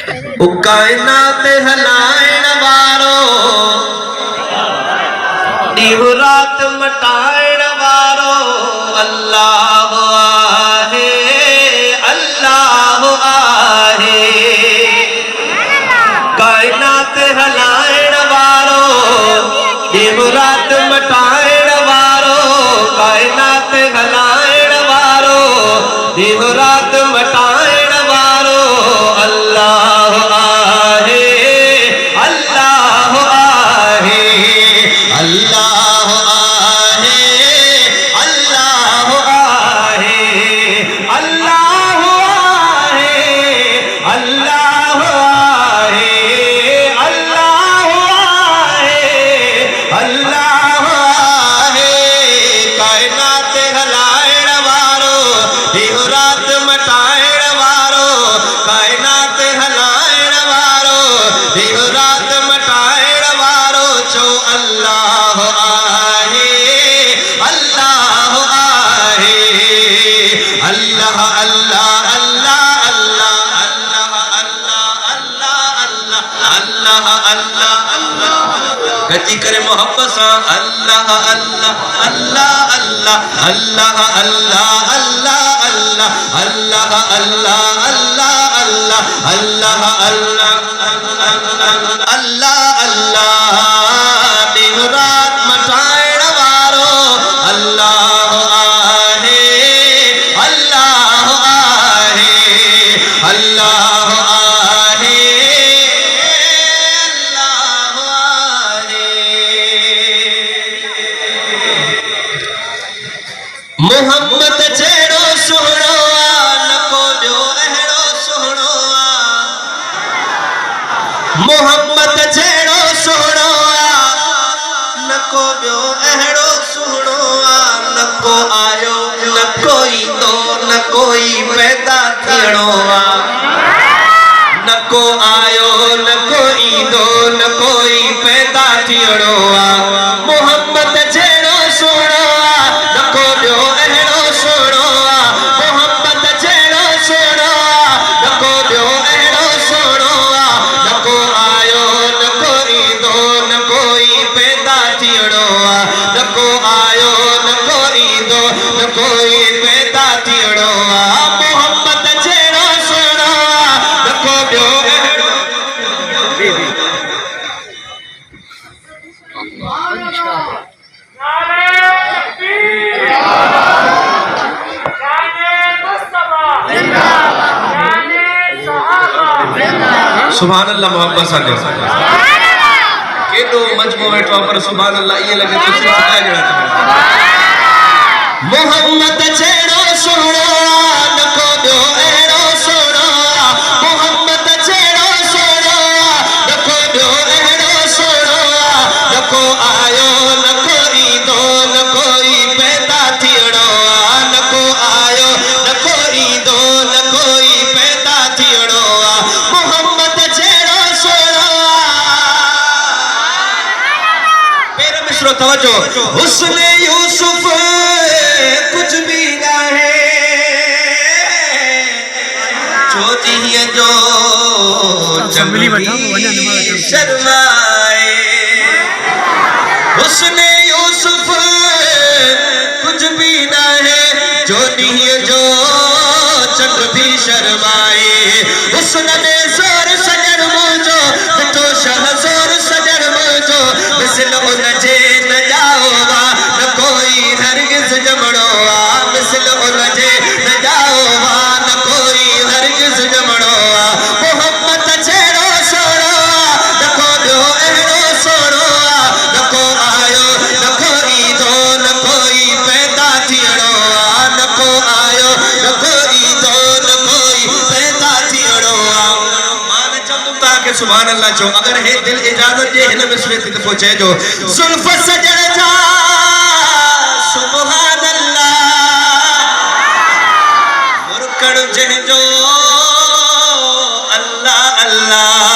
कायनात हलाइण वारो ॾींहुं रात मटाइण वारो अल्लाह आहे अल्लाह आहे। कायनात हलाइण वारो ॾींहुं रात मटाइण वारो कायनात हलाइण वारो ॾींहुं रात मटाइण वारो अल्लाह आहे अल्लाह आहे अल्लाह आहे अल्लाह आहे अल्लाह आहे अल्लाह आहे अल्लाह आहे अल्लाह आहे। कायनात हलाइण वारो ॾींहुं रात मटाइण वारो कायनात हलाइण वारो ॾींहुं रात मटाइण वारो चो अल्लाह आहे अल्लाह आहे अल्लाह अल्लाह अल्लाह अल्लाह अल्लाह अल्लाह अल्लाह अल्लाह अल्लाह अल्लाह गति करे मोहब्बत सा अल्लाह अल्लाह अल्लाह अल्लाह अल्लाह अल्लाह अल्लाह अल्लाह अल्लाह अल्लाह अल्लाह अल्लाह अल्लाह अल्लाह अल्लाह ॾींहुं रात मटाइण वारो अल्लाह आहे अल्लाह आहे अल्लाह आहे अल्लाह आहे। मोहम्मद जहिड़ो सुहिणो आ न को ॿियो अहिड़ो सुहिणो आ मोहम्मद जहिड़ो सुहिणो आ न को ॿियो अहिड़ो सुहिणो आ न को आयो न कोई ईंदो न कोई पैदा थियणो आ न को आयो न कोई ईंदो न कोई पैदा थियणो आ। मोहम्मद जहिड़ो सुहिणो आ न को ॿियो अहिड़ो सुहिणो आ मोहम्मद जहिड़ो सुहिणो आ न को ॿियो अहिड़ो सुहिणो आ न को आयो न को ईंदो न कोई पैदा थियणो आ न को आयो न को ईंदो न कोई पैदा थियणो आ। मोहम्मद जहिड़ो सुहिणो आ न को ॿियो अहिड़ो सुभान अल्लाह मोहब्बत सा केॾो मजमो वेठो आहे पर सुभान अल्लाह ईअं लॻे थो सुभाणे जहिड़ा मोहम्मद जहिड़ो सुहिणो आ न को ॿियो अहिड़ो सुहिणो आ मोहम्मद जहिड़ो सुहिणो आ न को ॿियो अहिड़ो सुहिणो आ न को आयो न को ईंदो न कोई पैदा थियणो आ न को आयो न को ईंदो न कोई पैदा थियणो आ। मोहम्मद जहिड़ो सुहिणो पेर मिसरो तवजो हुस्न यूसुफ कुछ भी ना है चोटीअ जो शर्माए हुस्न यूसुफ कुछ भी ना है चोटीअ जो चंड भी शर्माए हुस्न में जोर सजण मुंहिंजो मिठो शहज़ोर सजण मुंहिंजो मिसल उन जे न ॼाओ न कोई हरगिज़ ॼमणो आ मिसल उन जे न ॼाओ न कोई हरगिज़ ॼमणो आ। मोहम्मद जहिड़ो सुहिणो आ न को ॿियो अहिड़ो सुहिणो आ न को आयो न को ईंदो न कोई पैदा थियणो आ न को आयो न को ईंदो न कोई पैदा थियणो आ। मां न चवंदुमि तव्हांखे सुभान अल्लाह चओ अगरि हे दिलि इजाज़त ॾिए हिन मिसरे ते त पोइ चइजो ज़ुल्फ़ सजण जा सुभान अल्लाह मुरकड़ जंहिंजो अल्लाह अल्लाह